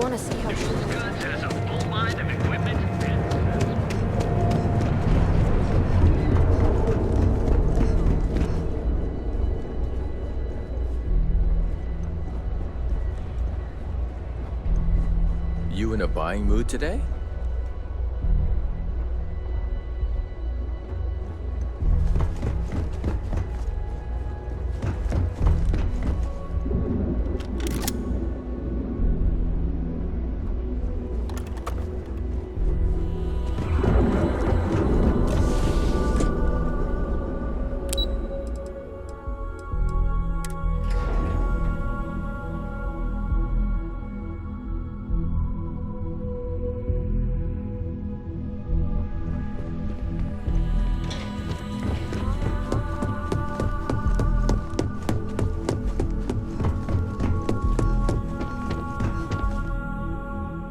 want to see how she... Goods has a full line of equipment. You in a buying mood today?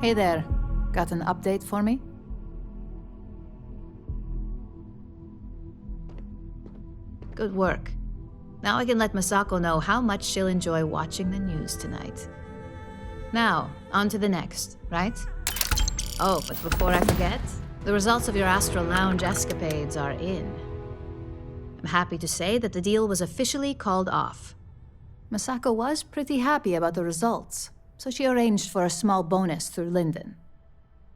Hey there. Got an update for me? Good work. Now I can let Masako know how much she'll enjoy watching the news tonight. Now, on to the next, right? Oh, but before I forget, the results of your Astral Lounge escapades are in. I'm happy to say that the deal was officially called off. Masako was pretty happy about the results, so she arranged for a small bonus through Linden.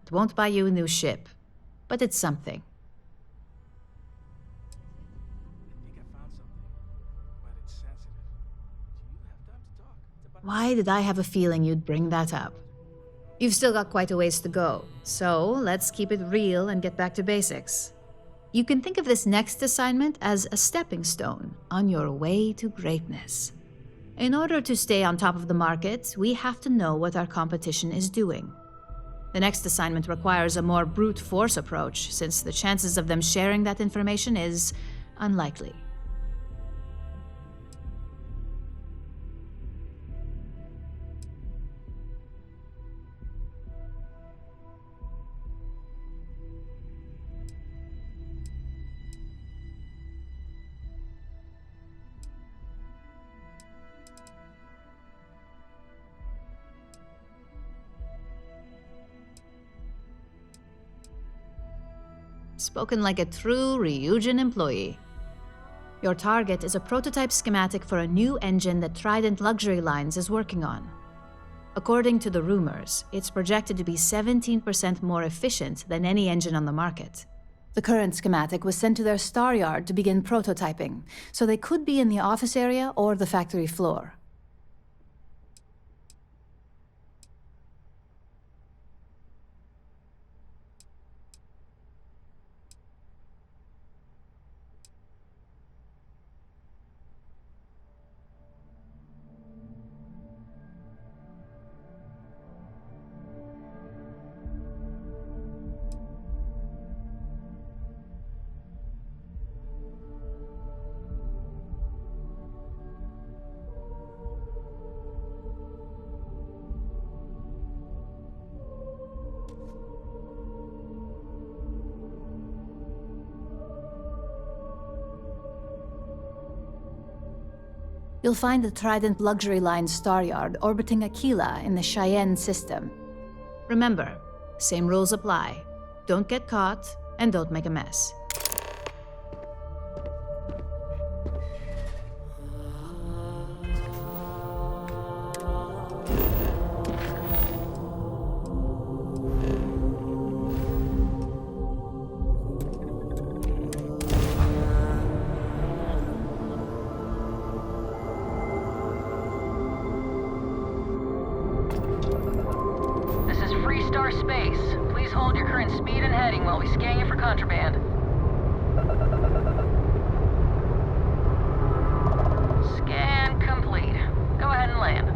It won't buy you a new ship, but it's something. I think I found something, but it's sensitive. Do you have time to talk? It's about Why did I have a feeling you'd bring that up? You've still got quite a ways to go, so let's keep it real and get back to basics. You can think of this next assignment as a stepping stone on your way to greatness. In order to stay on top of the market, we have to know what our competition is doing. The next assignment requires a more brute force approach, since the chances of them sharing that information is unlikely. Spoken like a true Ryujin employee. Your target is a prototype schematic for a new engine that Trident Luxury Lines is working on. According to the rumors, it's projected to be 17% more efficient than any engine on the market. The current schematic was sent to their star yard to begin prototyping, so they could be in the office area or the factory floor. You'll find the Trident Luxury Line star yard orbiting Aquila in the Cheyenne system. Remember, same rules apply. Don't get caught, and don't make a mess. Space. Please hold your current speed and heading while we scan you for contraband. Scan complete. Go ahead and land.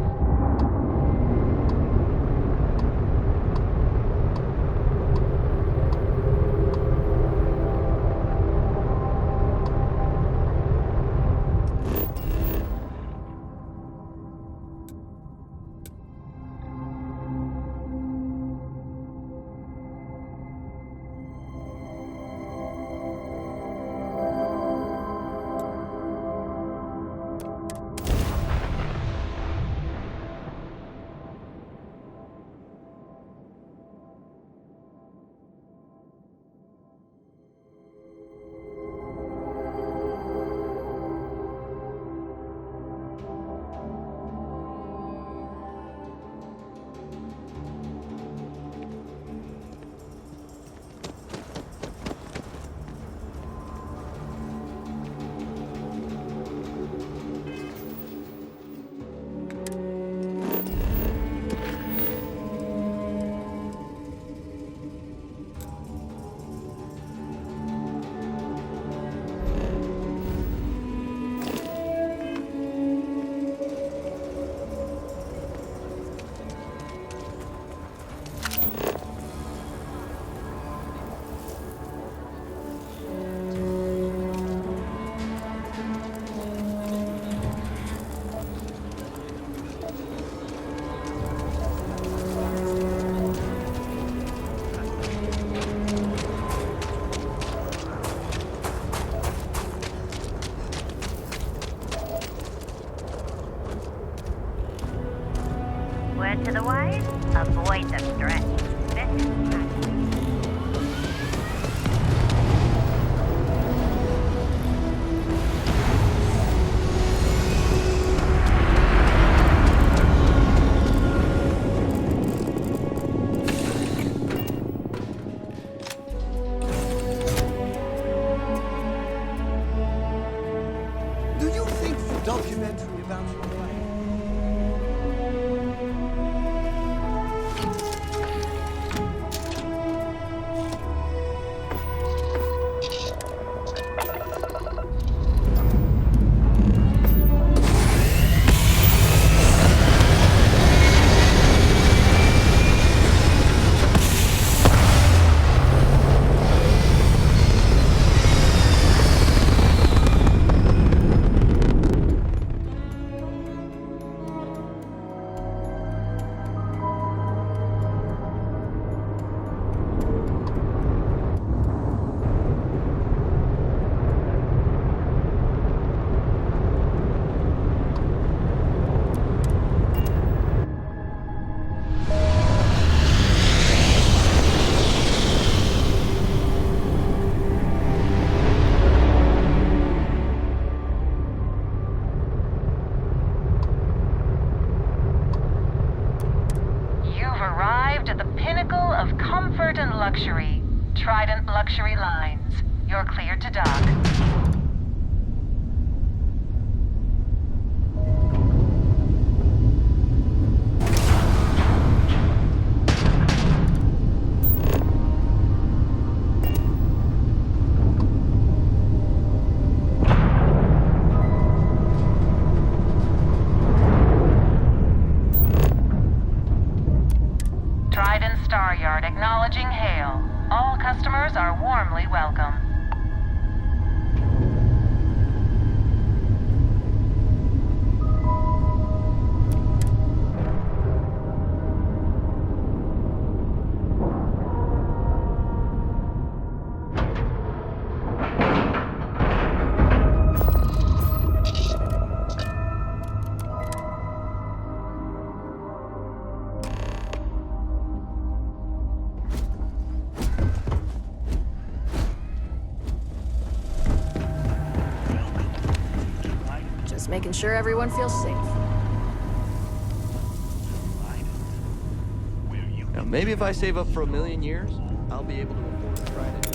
But to the wise, avoid the stretch. This is practice. Do you think the documentary about your life? You've arrived at the pinnacle of comfort and luxury. Trident Luxury Lines. You're cleared to dock. Trident Star Yard acknowledging hail. All customers are warmly welcome. Just making sure everyone feels safe. Now, maybe if I save up for 1,000,000 years, I'll be able to afford a Trident.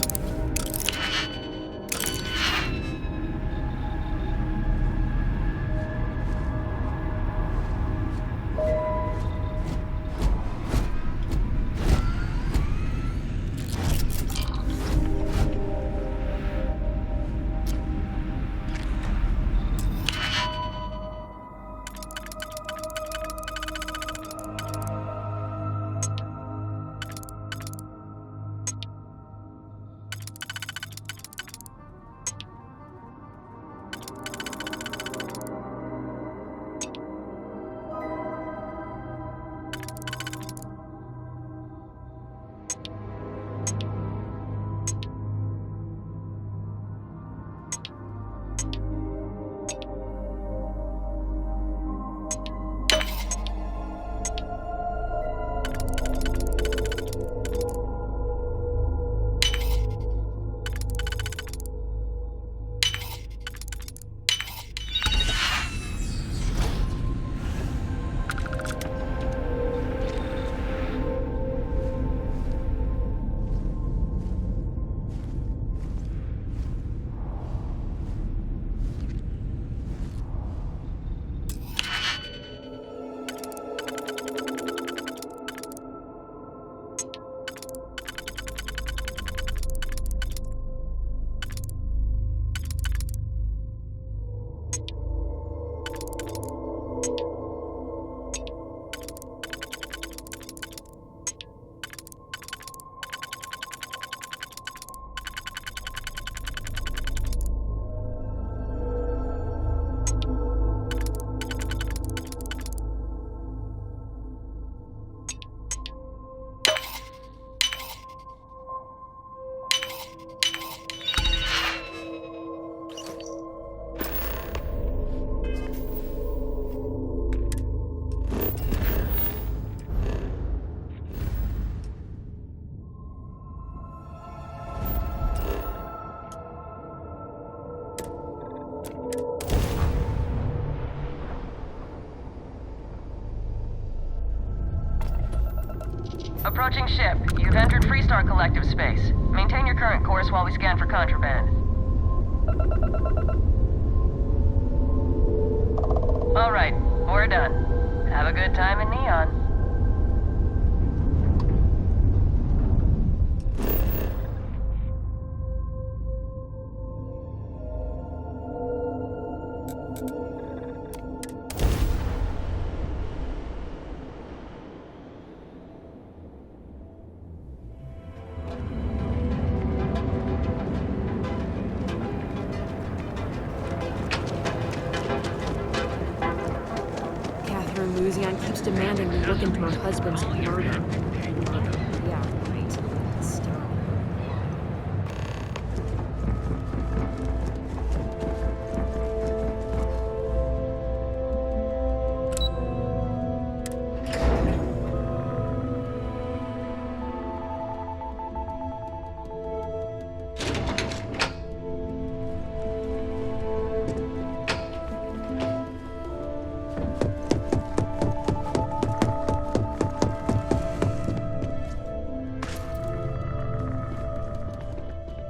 Approaching ship. You've entered Freestar Collective space. Maintain your current course while we scan for contraband. Alright, we're done. Have a good time in Neon. Catherine Luzian keeps demanding we look into her husband's murder. Yeah, right. Stop.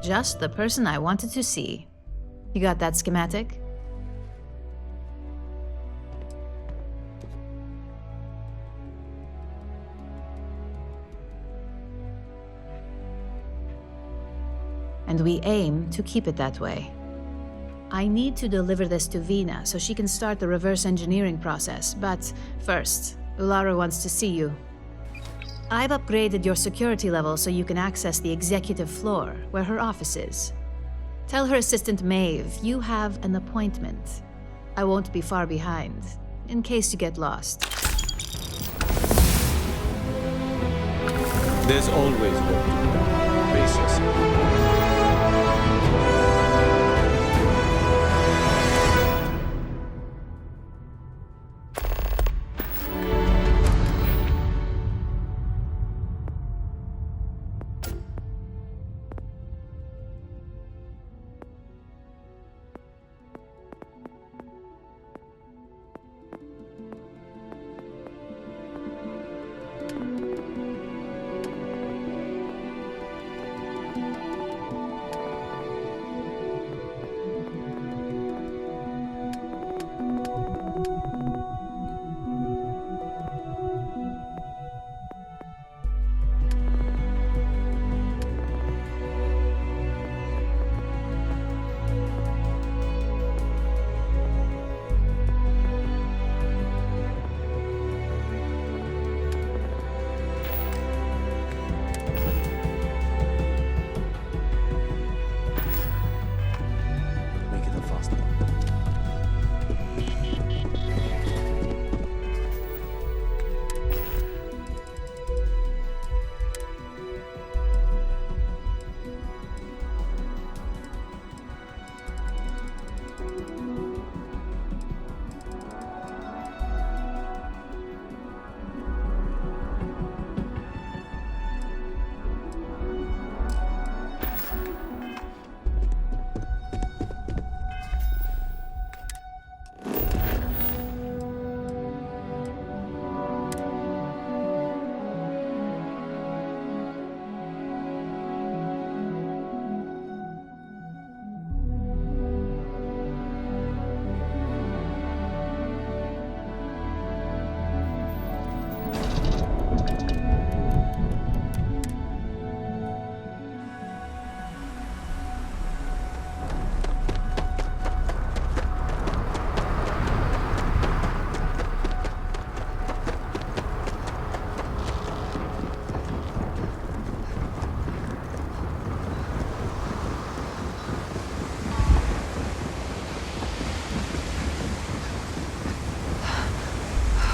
Just the person I wanted to see. You got that schematic? And we aim to keep it that way. I need to deliver this to Vina so she can start the reverse engineering process, but first, Ulara wants to see you. I've upgraded your security level so you can access the executive floor, where her office is. Tell her assistant Maeve you have an appointment. I won't be far behind, in case you get lost. There's always work to do. Brace yourself. Make it a fast one.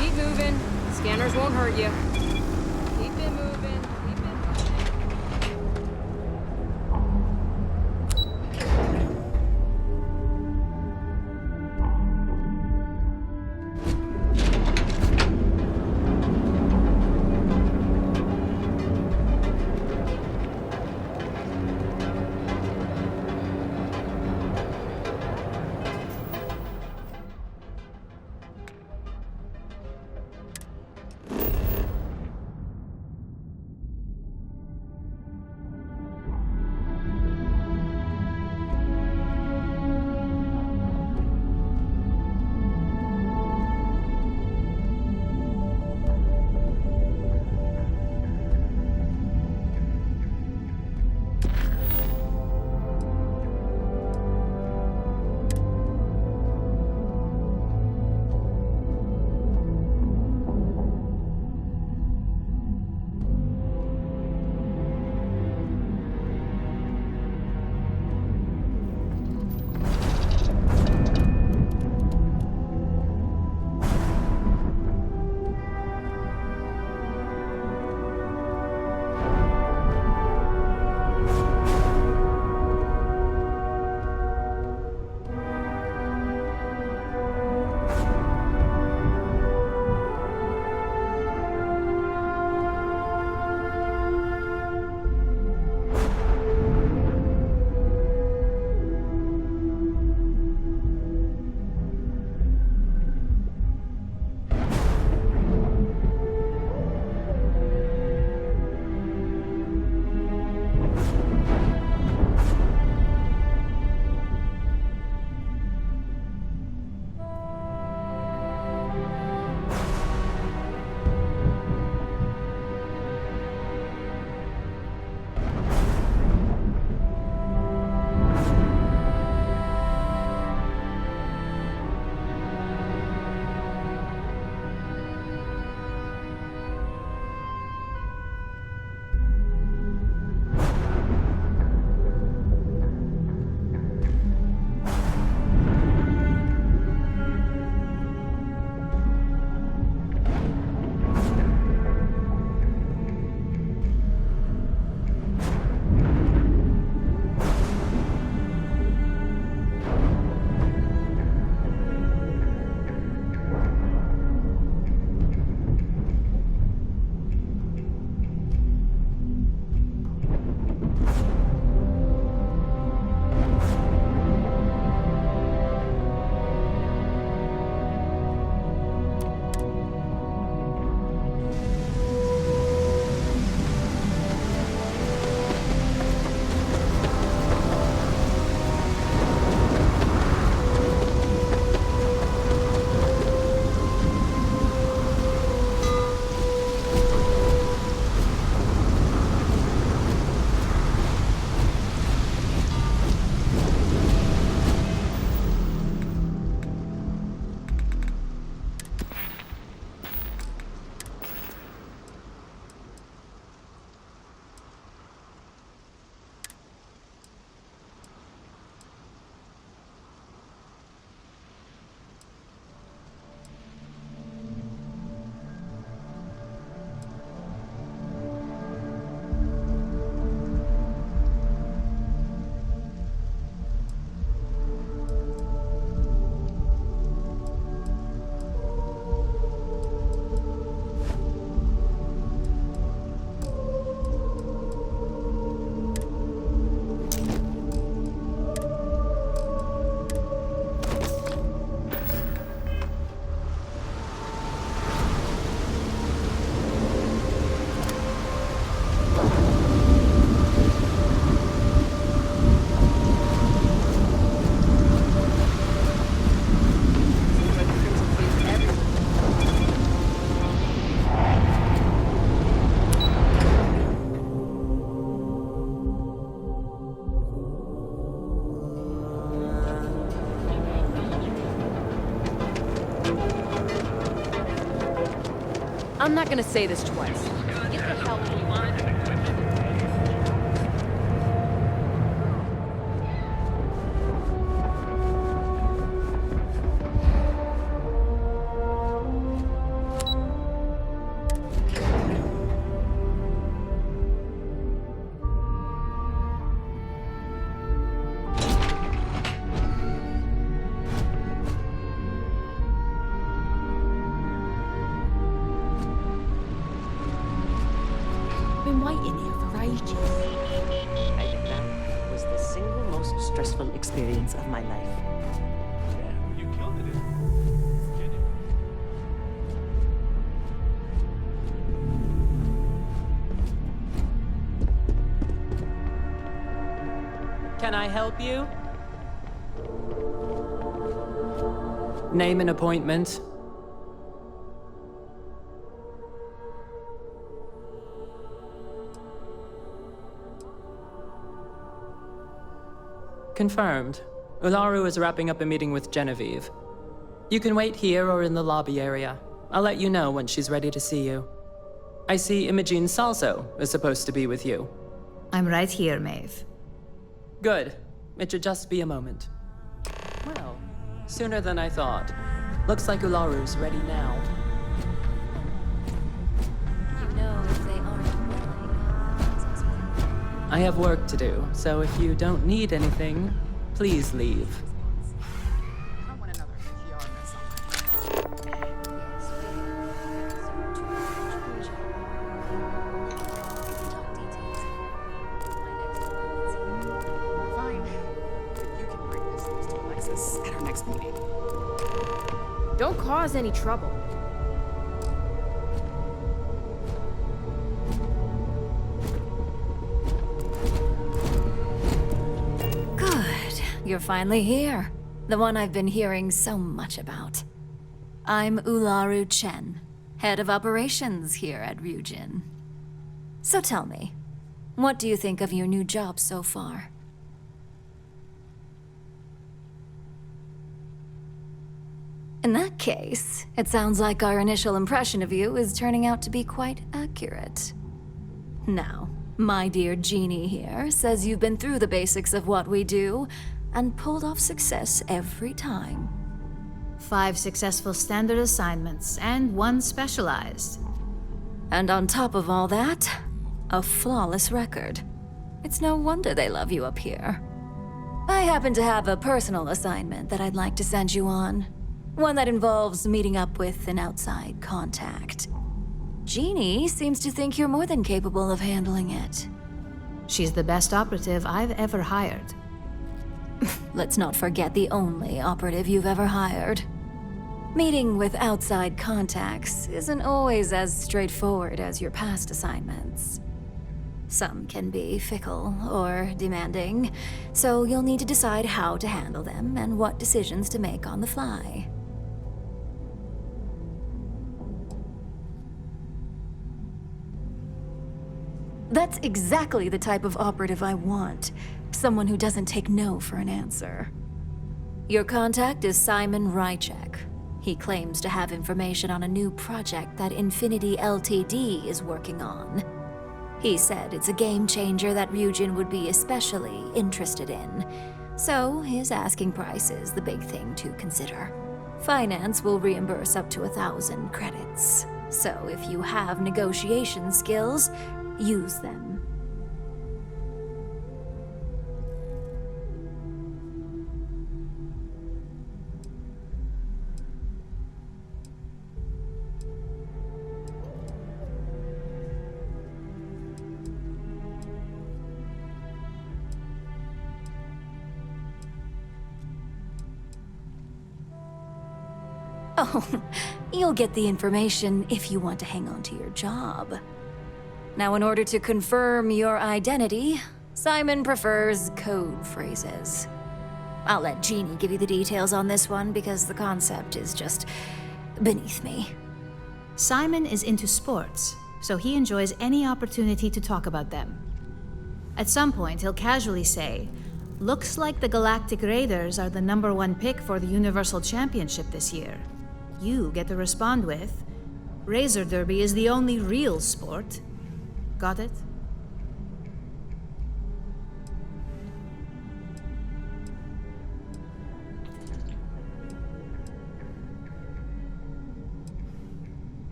Keep moving. Scanners won't hurt you. Keep it moving. Keep it moving. I'm not gonna say this twice. Get the hell out of here. Been waiting here for ages. I think that was the single most stressful experience of my life. Damn, you killed it. Kidding. Can I help you? Name an appointment. Confirmed. Ularu is wrapping up a meeting with Genevieve. You can wait here or in the lobby area. I'll let you know when she's ready to see you. I see Imogene Salso is supposed to be with you. I'm right here, Maeve. Good. It should just be a moment. Well, sooner than I thought. Looks like Ularu's ready now. You know if they aren't willing. I have work to do, so if you don't need anything, please leave. I want another PR mess on my Fine. You can bring this news to Alexis at our next meeting. Don't cause any trouble. Good. You're finally here. The one I've been hearing so much about. I'm Ularu Chen, head of operations here at Ryujin. So tell me, what do you think of your new job so far? In that case, it sounds like our initial impression of you is turning out to be quite accurate. Now, my dear Jeannie here says you've been through the basics of what we do and pulled off success every time. 5 successful standard assignments and 1 specialized. And on top of all that, a flawless record. It's no wonder they love you up here. I happen to have a personal assignment that I'd like to send you on. One that involves meeting up with an outside contact. Jeannie seems to think you're more than capable of handling it. She's the best operative I've ever hired. Let's not forget the only operative you've ever hired. Meeting with outside contacts isn't always as straightforward as your past assignments. Some can be fickle or demanding, so you'll need to decide how to handle them and what decisions to make on the fly. That's exactly the type of operative I want. Someone who doesn't take no for an answer. Your contact is Simon Rychek. He claims to have information on a new project that Infinity Ltd is working on. He said it's a game changer that Ryujin would be especially interested in. So his asking price is the big thing to consider. Finance will reimburse up to 1,000 credits. So if you have negotiation skills, use them. Oh, you'll get the information if you want to hang on to your job. Now, in order to confirm your identity, Simon prefers code phrases. I'll let Jeannie give you the details on this one because the concept is just beneath me. Simon is into sports, so he enjoys any opportunity to talk about them. At some point, he'll casually say, "Looks like the Galactic Raiders are the #1 pick for the Universal Championship this year." You get to respond with, Razor Derby is the only real sport. Got it?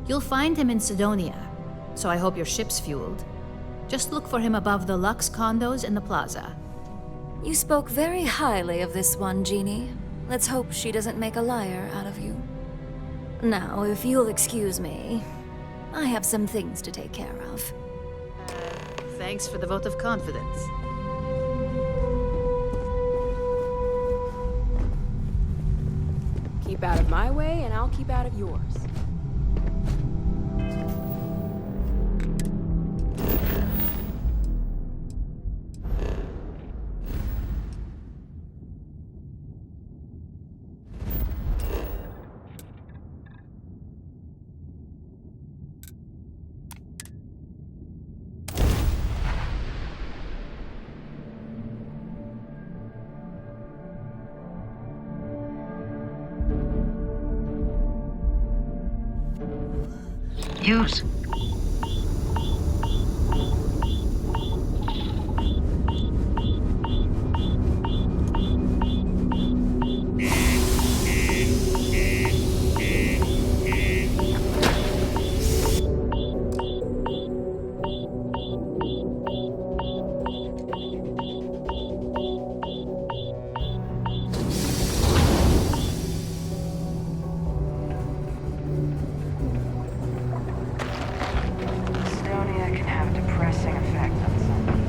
You'll find him in Sidonia, so I hope your ship's fueled. Just look for him above the Lux condos in the plaza. You spoke very highly of this one, Jeannie. Let's hope she doesn't make a liar out of you. Now, if you'll excuse me, I have some things to take care of. Thanks for the vote of confidence. Keep out of my way, and I'll keep out of yours. Use. Dystonia can have a depressing effect on someone.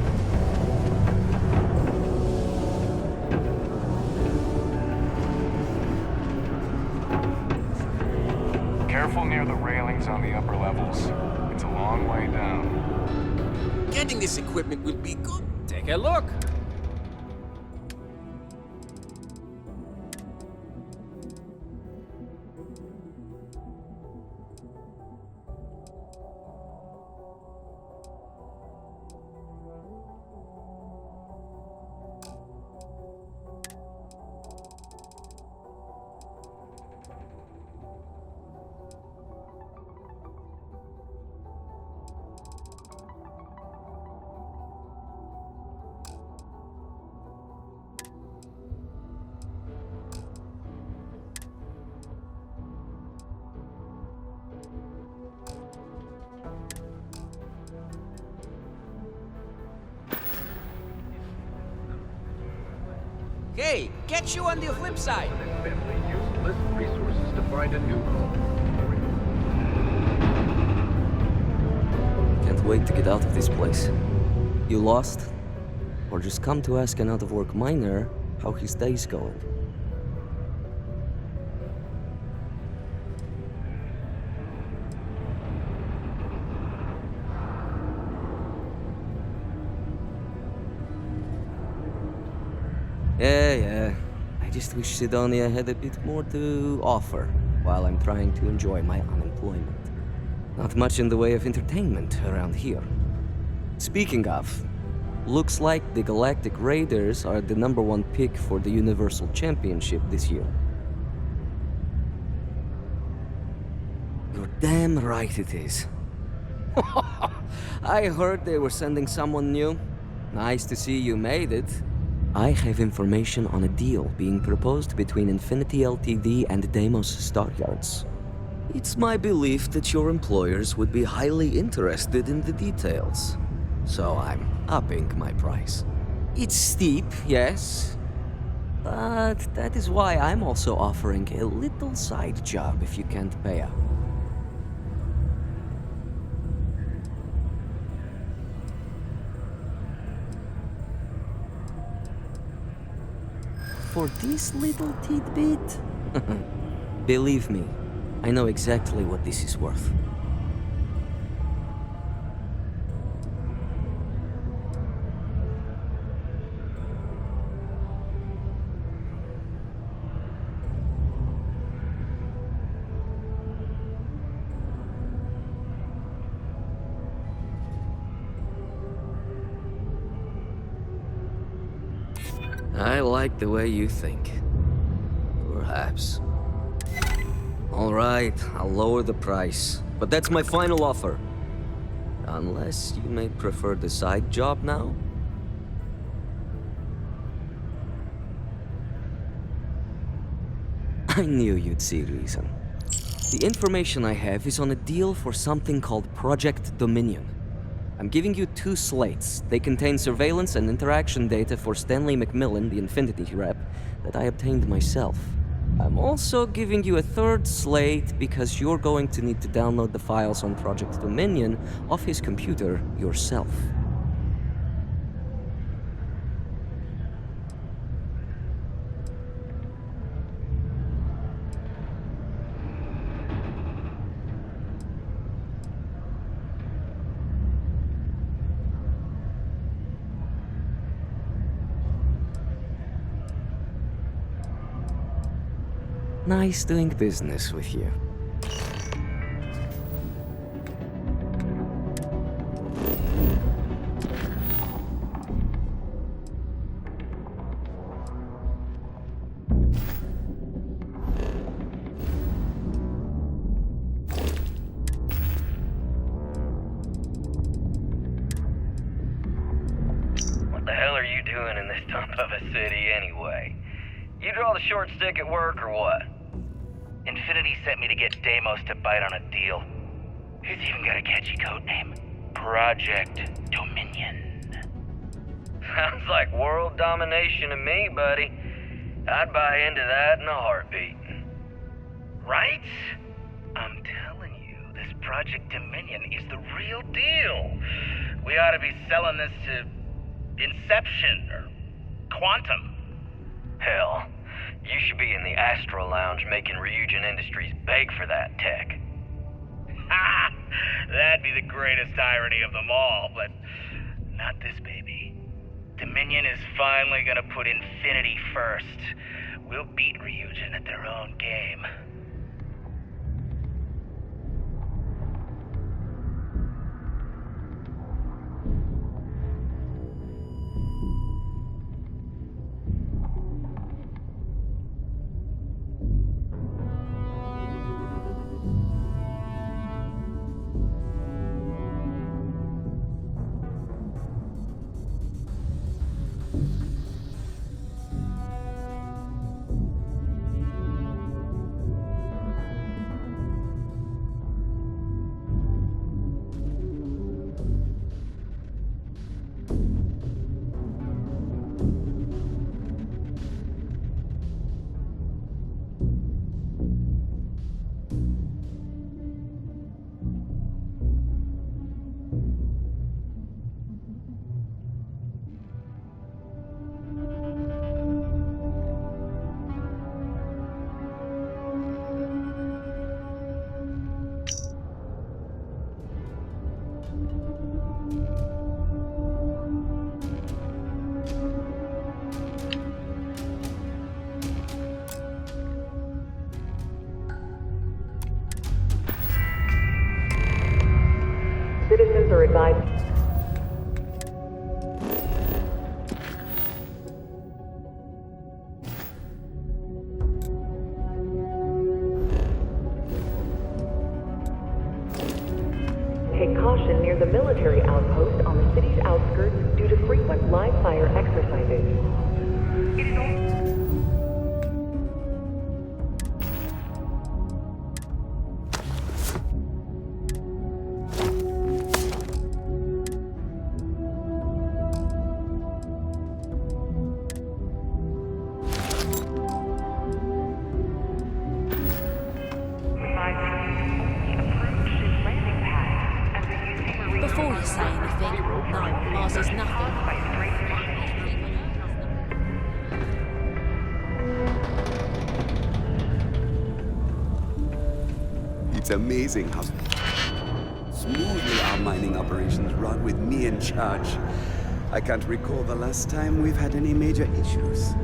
Careful near the railings on the upper levels. It's a long way down. Getting this equipment will be good. Take a look. Hey, catch you on the flip side. Useless resources to find a new home. Can't wait to get out of this place. You lost? Or just come to ask an out-of-work miner how his day's going? Yeah. I just wish Sidonia had a bit more to offer while I'm trying to enjoy my unemployment. Not much in the way of entertainment around here. Speaking of, looks like the Galactic Raiders are the #1 pick for the Universal Championship this year. You're damn right it is. I heard they were sending someone new. Nice to see you made it. I have information on a deal being proposed between Infinity Ltd and Deimos Staryards. It's my belief that your employers would be highly interested in the details, so I'm upping my price. It's steep, yes, but that is why I'm also offering a little side job if you can't pay up. For this little tidbit? Believe me, I know exactly what this is worth. I like the way you think. Perhaps. Alright, I'll lower the price. But that's my final offer. Unless you may prefer the side job now? I knew you'd see reason. The information I have is on a deal for something called Project Dominion. I'm giving you 2 slates. They contain surveillance and interaction data for Stanley McMillan, the Infinity rep, that I obtained myself. I'm also giving you a 3rd slate because you're going to need to download the files on Project Dominion off his computer yourself. Nice doing business with you. What the hell are you doing in this dump of a city anyway? You draw the short stick at work or what? Infinity sent me to get Deimos to bite on a deal. He's even got a catchy code name. Project Dominion. Sounds like world domination to me, buddy. I'd buy into that in a heartbeat. Right? I'm telling you, this Project Dominion is the real deal. We ought to be selling this to Inception or Quantum. Hell, you should be in the Astro Lounge making Ryujin Industries beg for that tech. Ha! That'd be the greatest irony of them all, but not this baby. Dominion is finally gonna put Infinity first. We'll beat Ryujin at their own game. Citizens are advised. Take caution near the military outpost on the city's outskirts due to frequent live fire exercises. It is all Before you say anything, no, Mars is nothing. It's amazing how smoothly our mining operations run with me in charge. I can't recall the last time we've had any major issues.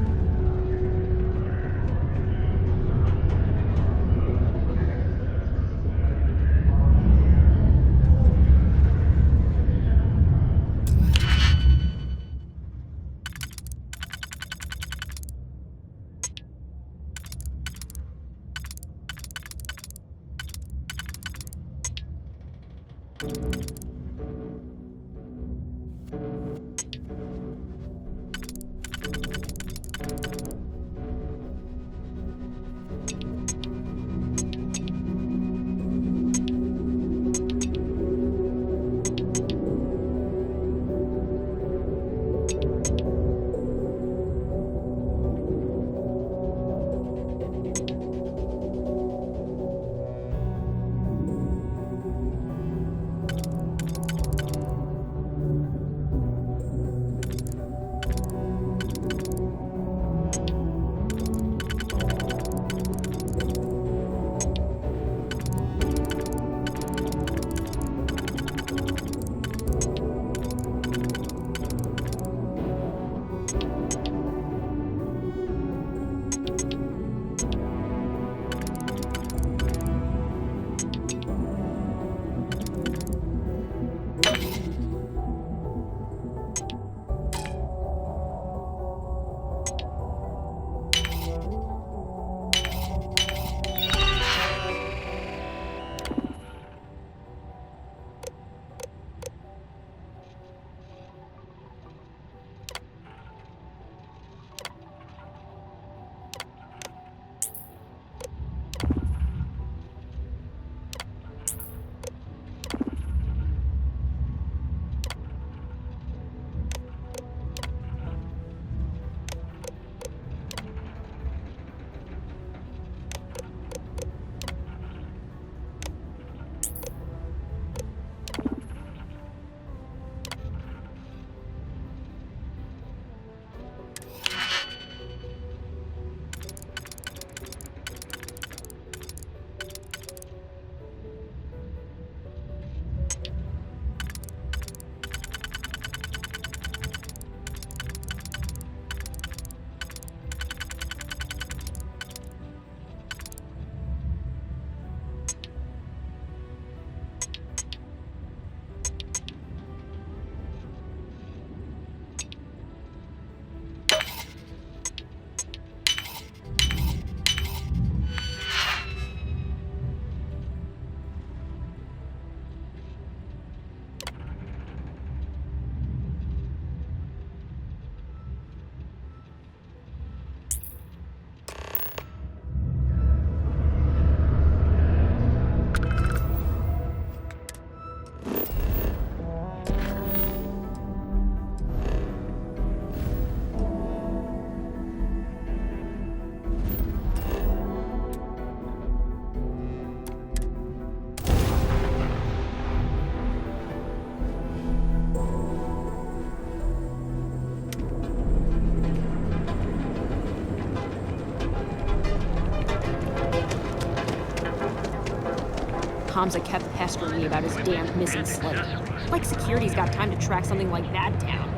comms that kept pestering me about his damn missing slate. Like security's got time to track something like that down.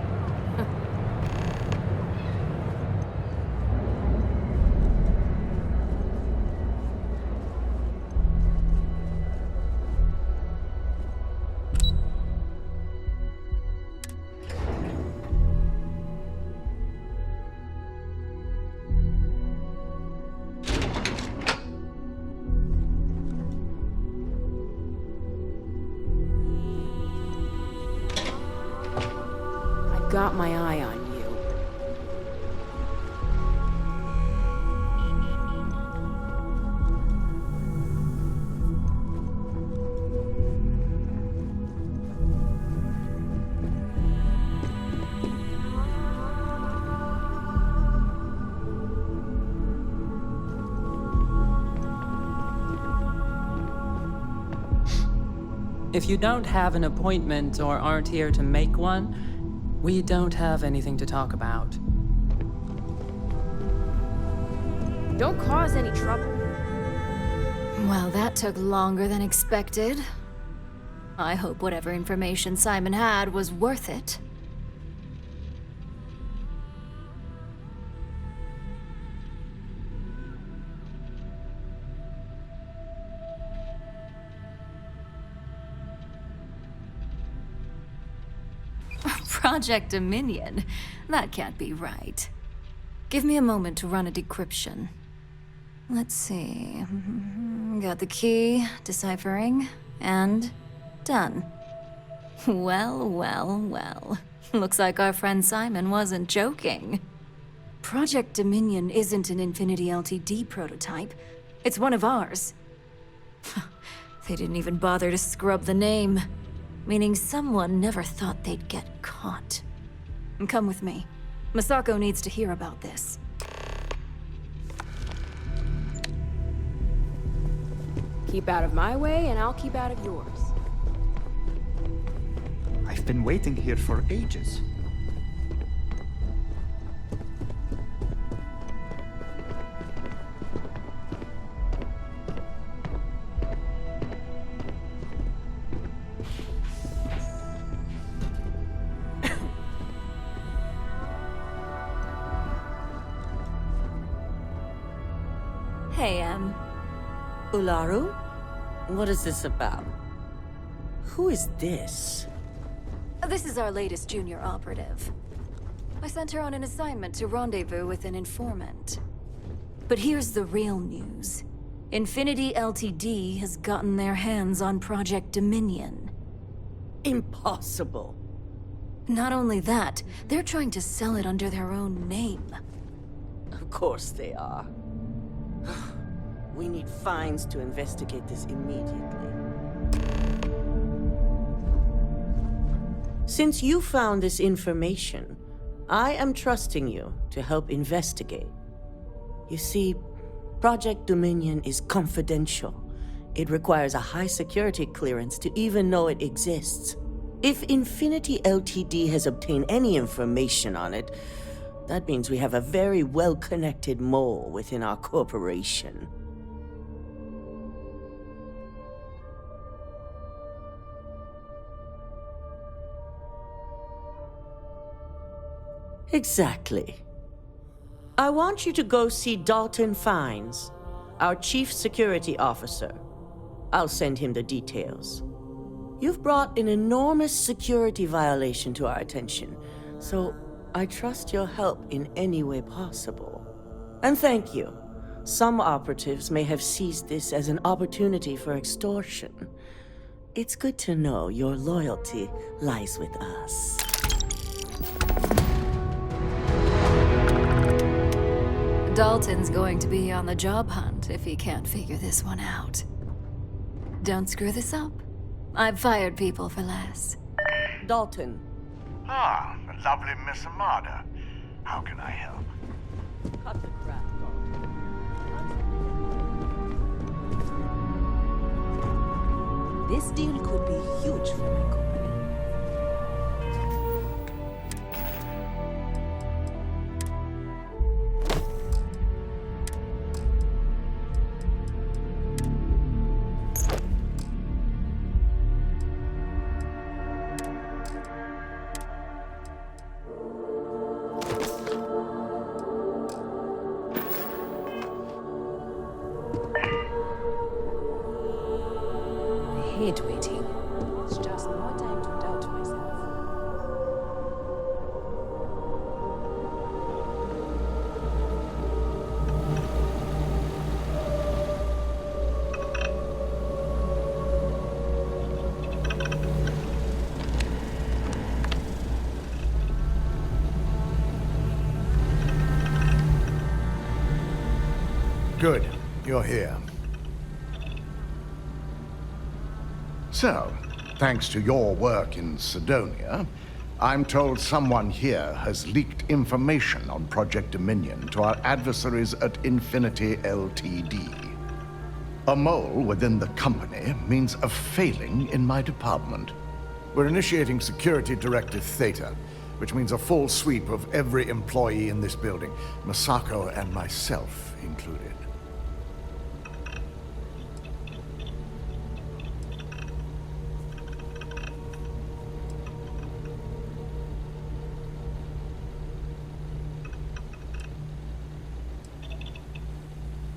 Got my eye on you. If you don't have an appointment or aren't here to make one, we don't have anything to talk about. Don't cause any trouble. Well, that took longer than expected. I hope whatever information Simon had was worth it. Project Dominion? That can't be right. Give me a moment to run a decryption. Let's see. Got the key, deciphering, and done. Well, well, well. Looks like our friend Simon wasn't joking. Project Dominion isn't an Infinity Ltd prototype. It's one of ours. They didn't even bother to scrub the name. Meaning someone never thought they'd get caught. Come with me. Masako needs to hear about this. Keep out of my way, and I'll keep out of yours. I've been waiting here for ages. Hey, Ularu? What is this about? Who is this? This is our latest junior operative. I sent her on an assignment to rendezvous with an informant. But here's the real news. Infinity Ltd has gotten their hands on Project Dominion. Impossible. Not only that, they're trying to sell it under their own name. Of course they are. We need fines to investigate this immediately. Since you found this information, I am trusting you to help investigate. You see, Project Dominion is confidential. It requires a high security clearance to even know it exists. If Infinity Ltd has obtained any information on it, that means we have a very well-connected mole within our corporation. Exactly. I want you to go see Dalton Fines, our Chief Security Officer. I'll send him the details. You've brought an enormous security violation to our attention, so I trust your help in any way possible. And thank you. Some operatives may have seized this as an opportunity for extortion. It's good to know your loyalty lies with us. Dalton's going to be on the job hunt if he can't figure this one out. Don't screw this up. I've fired people for less. Dalton. Ah, the lovely Miss Amada. How can I help? Cut the crap, Dalton. This deal could be huge for my company. Good. You're here. So, thanks to your work in Sidonia, I'm told someone here has leaked information on Project Dominion to our adversaries at Infinity Ltd. A mole within the company means a failing in my department. We're initiating Security Directive Theta, which means a full sweep of every employee in this building, Masako and myself included.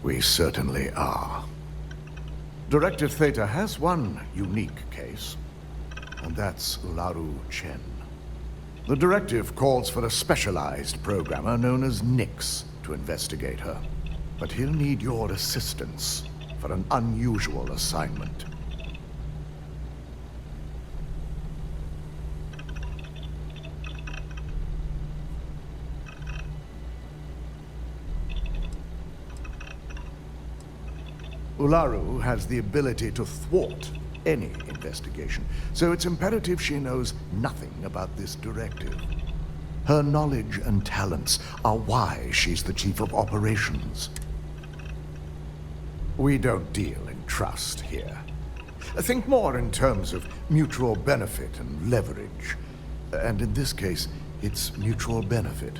We certainly are. Directive Theta has one unique case, and that's Ularu Chen. The directive calls for a specialized programmer known as Nix to investigate her, but he'll need your assistance for an unusual assignment. Ularu has the ability to thwart any investigation, so it's imperative she knows nothing about this directive. Her knowledge and talents are why she's the chief of operations. We don't deal in trust here. Think more in terms of mutual benefit and leverage. And in this case, it's mutual benefit.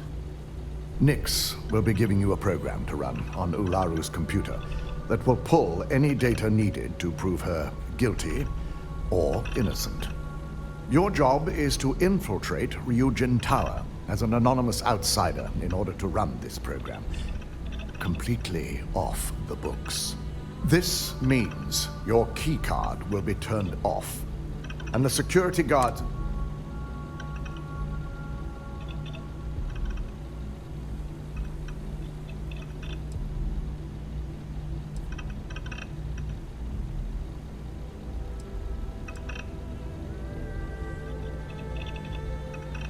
Nix will be giving you a program to run on Ularu's computer that will pull any data needed to prove her guilty or innocent. Your job is to infiltrate Ryujin Tower as an anonymous outsider in order to run this program. Completely off the books. This means your keycard will be turned off, and the security guards...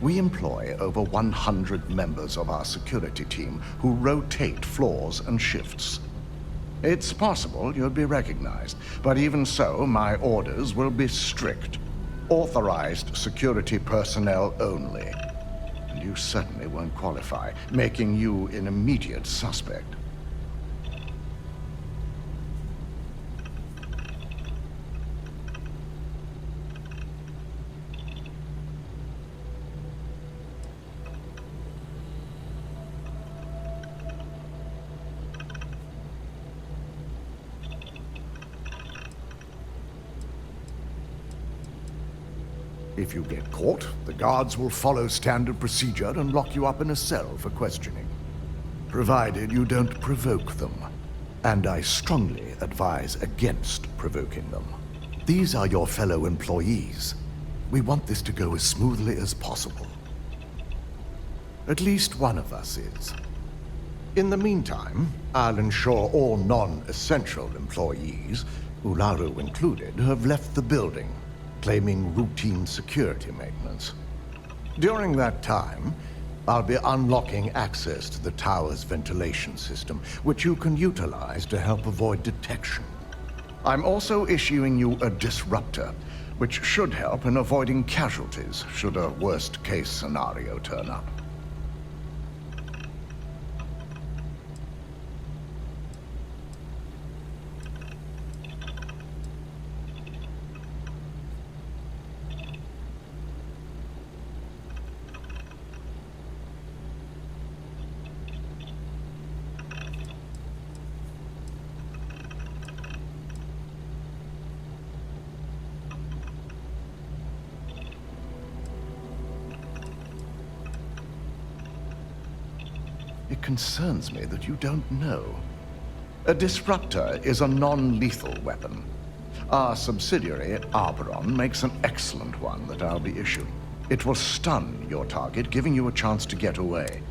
We employ over 100 members of our security team who rotate floors and shifts. It's possible you'll be recognized, but even so, my orders will be strict. Authorized security personnel only. And you certainly won't qualify, making you an immediate suspect. If you get caught, the guards will follow standard procedure and lock you up in a cell for questioning. Provided you don't provoke them. And I strongly advise against provoking them. These are your fellow employees. We want this to go as smoothly as possible. At least one of us is. In the meantime, I'll ensure all non-essential employees, Ularu included, have left the building, claiming routine security maintenance. During that time, I'll be unlocking access to the tower's ventilation system, which you can utilize to help avoid detection. I'm also issuing you a disruptor, which should help in avoiding casualties should a worst-case scenario turn up. It concerns me that you don't know. A disruptor is a non-lethal weapon. Our subsidiary, Arboron, makes an excellent one that I'll be issuing. It will stun your target, giving you a chance to get away.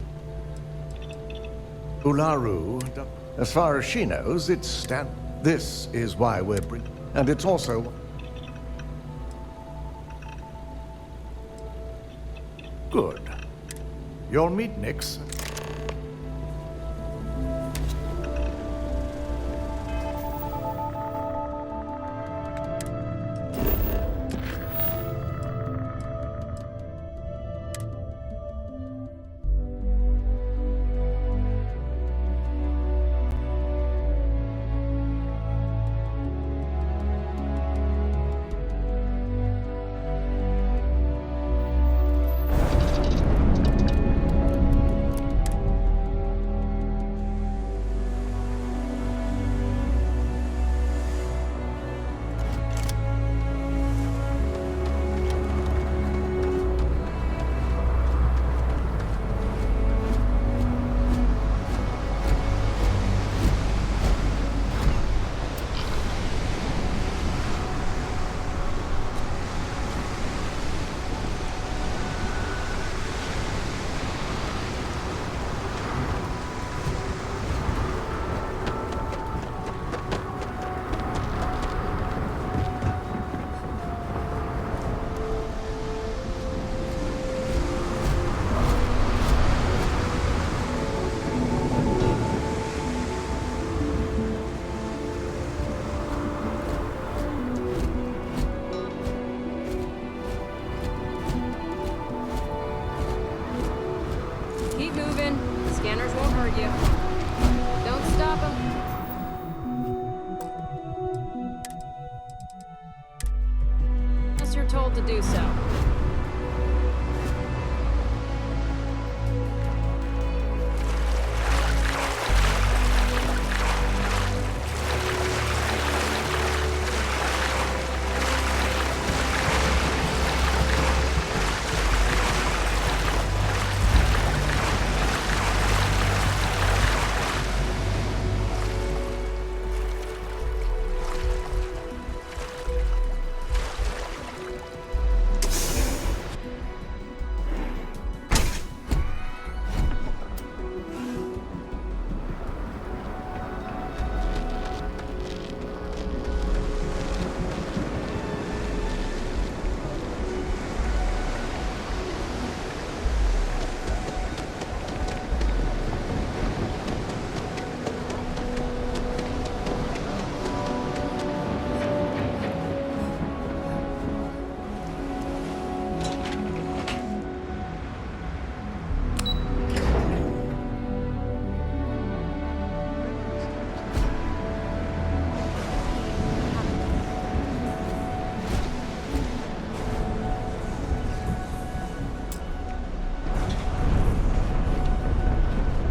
Ularu, as far as she knows, it's This is why we're and it's also... Good. You'll meet Nix. Scanners won't hurt you. Don't stop them. Unless you're told to do so.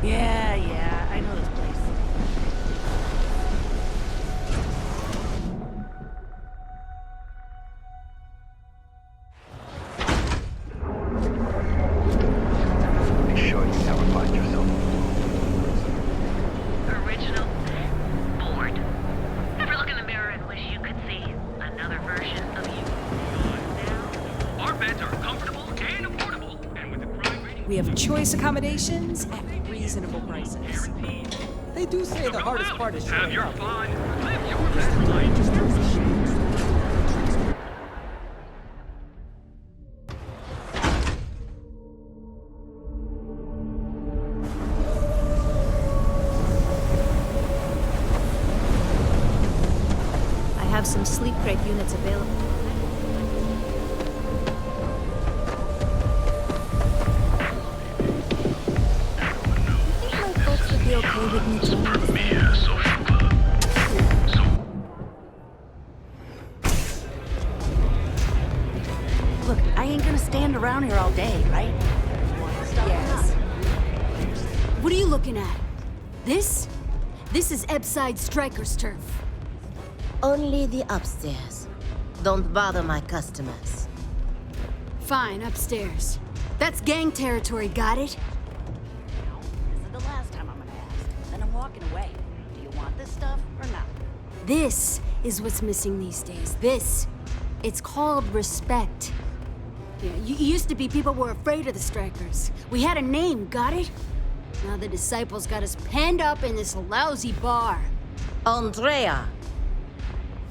Yeah, I know this place. Be sure you never find yourself Original. Bored. Ever look in the mirror and wish you could see another version of you? Our beds are comfortable and affordable, and with a crime rating. We have choice accommodations at reasonable prices. They do say the hardest part is showing up. Fun. Live your best life. I have some sleep crate units available. I think my folks would be okay with me joining the family. Look, I ain't gonna stand around here all day, right? Yes. What are you looking at? This? This is Ebside Striker's turf. Only the upstairs. Don't bother my customers. Fine, upstairs. That's gang territory, got it? This is the last time I'm gonna ask. Then I'm walking away. Do you want this stuff or not? This is what's missing these days. This. It's called respect. Yeah, used to be people were afraid of the Strikers. We had a name, got it? Now the disciples got us penned up in this lousy bar. Andrea!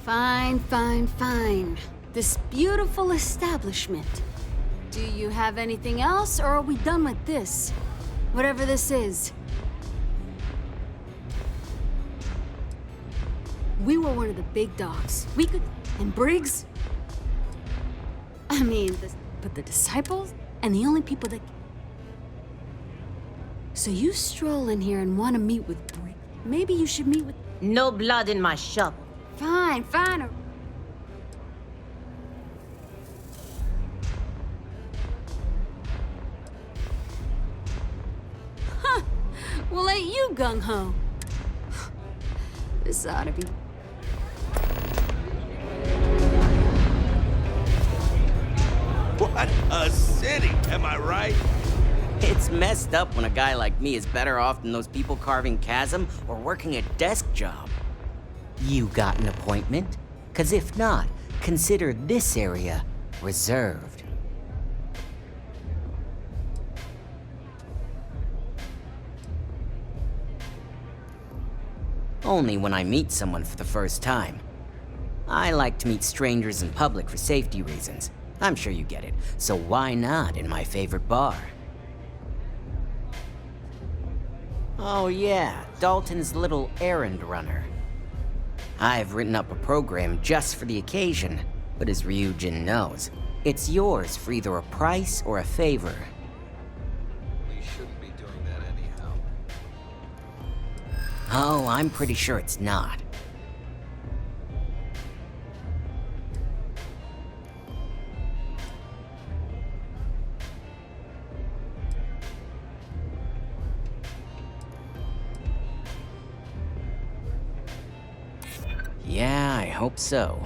Fine. This beautiful establishment. Do you have anything else, or are we done with this? Whatever this is. We were one of the big dogs. We could... And Briggs? I mean, but the disciples? And the only people that... So you stroll in here and want to meet with Briggs. Maybe you should meet with... No blood in my shop. Fine. Huh. Well, ain't you gung-ho? This ought to be... What a city, am I right? It's messed up when a guy like me is better off than those people carving chasm or working a desk job. You got an appointment? 'Cause if not, consider this area reserved. Only when I meet someone for the first time. I like to meet strangers in public for safety reasons. I'm sure you get it, so why not in my favorite bar? Oh yeah, Dalton's little errand runner. I've written up a program just for the occasion, but as Ryujin knows, it's yours for either a price or a favor. We shouldn't be doing that anyhow. Oh, I'm pretty sure it's not. Yeah, I hope so.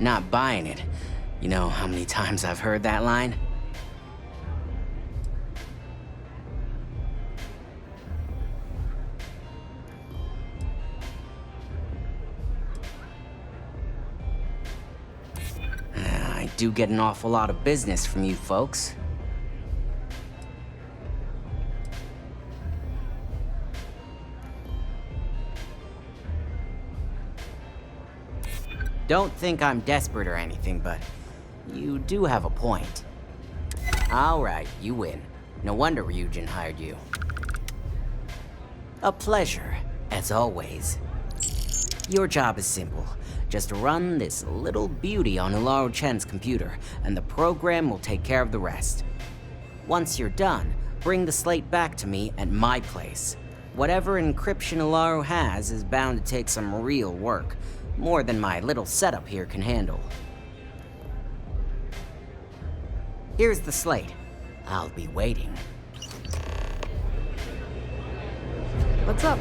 Not buying it. You know how many times I've heard that line? I do get an awful lot of business from you folks. Don't think I'm desperate or anything, but you do have a point. Alright, you win. No wonder Ryujin hired you. A pleasure, as always. Your job is simple. Just run this little beauty on Ularu Chen's computer, and the program will take care of the rest. Once you're done, bring the slate back to me at my place. Whatever encryption Ularu has is bound to take some real work. More than my little setup here can handle. Here's the slate. I'll be waiting. What's up?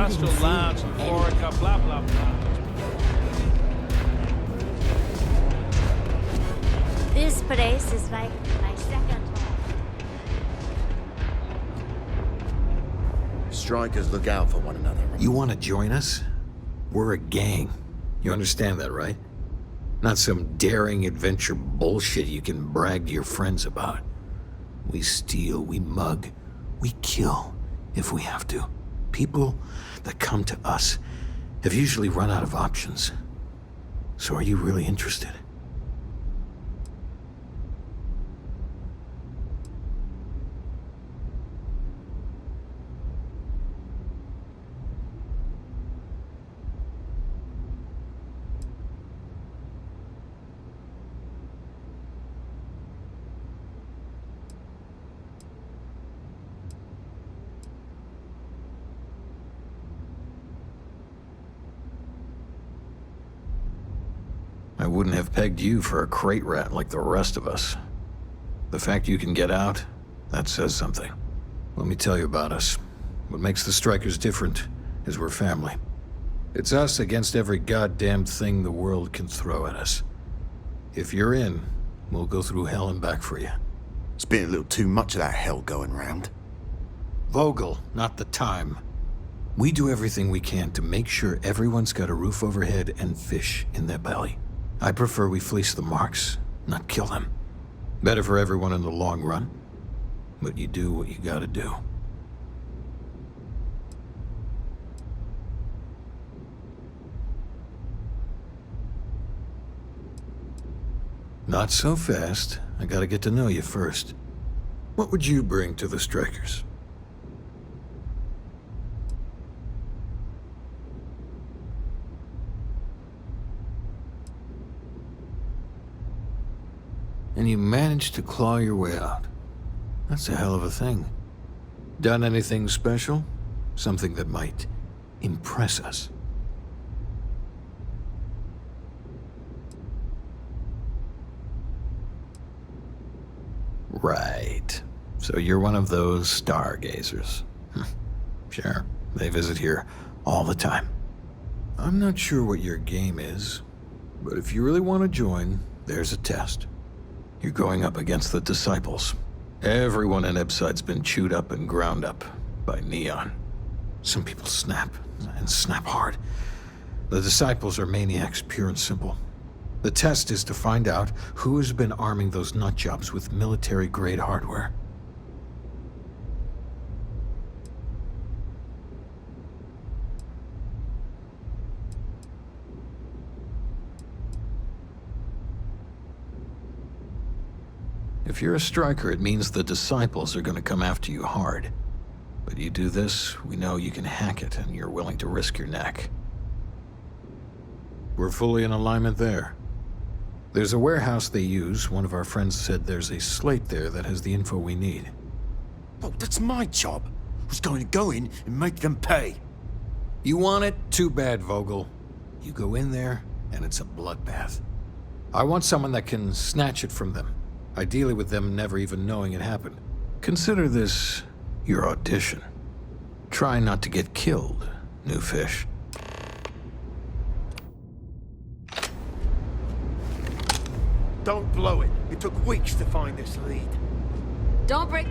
Industrial Lounge, Orica, blah, blah, blah. This place is like my second home. Strikers look out for one another. You want to join us? We're a gang. You understand that, right? Not some daring adventure bullshit you can brag to your friends about. We steal, we mug, we kill if we have to. People that come to us have usually run out of options. So are you really interested? I wouldn't have pegged you for a crate rat like the rest of us. The fact you can get out, that says something. Let me tell you about us. What makes the Strikers different is we're family. It's us against every goddamn thing the world can throw at us. If you're in, we'll go through hell and back for you. It's been a little too much of that hell going round. Vogel, not the time. We do everything we can to make sure everyone's got a roof overhead and fish in their belly. I prefer we fleece the marks, not kill them. Better for everyone in the long run. But you do what you gotta do. Not so fast. I gotta get to know you first. What would you bring to the Strikers? And you managed to claw your way out. That's a hell of a thing. Done anything special? Something that might impress us? Right. So you're one of those stargazers. Sure, they visit here all the time. I'm not sure what your game is, but if you really want to join, there's a test. You're going up against the Disciples. Everyone in Ipside's been chewed up and ground up by Neon. Some people snap, and snap hard. The Disciples are maniacs, pure and simple. The test is to find out who has been arming those nutjobs with military-grade hardware. If you're a striker, it means the Disciples are going to come after you hard. But you do this, we know you can hack it, and you're willing to risk your neck. We're fully in alignment there. There's a warehouse they use. One of our friends said there's a slate there that has the info we need. Oh, that's my job. I was going to go in and make them pay. You want it? Too bad, Vogel. You go in there, and it's a bloodbath. I want someone that can snatch it from them. Ideally with them never even knowing it happened. Consider this your audition. Try not to get killed, new fish. Don't blow it. It took weeks to find this lead. Don't break.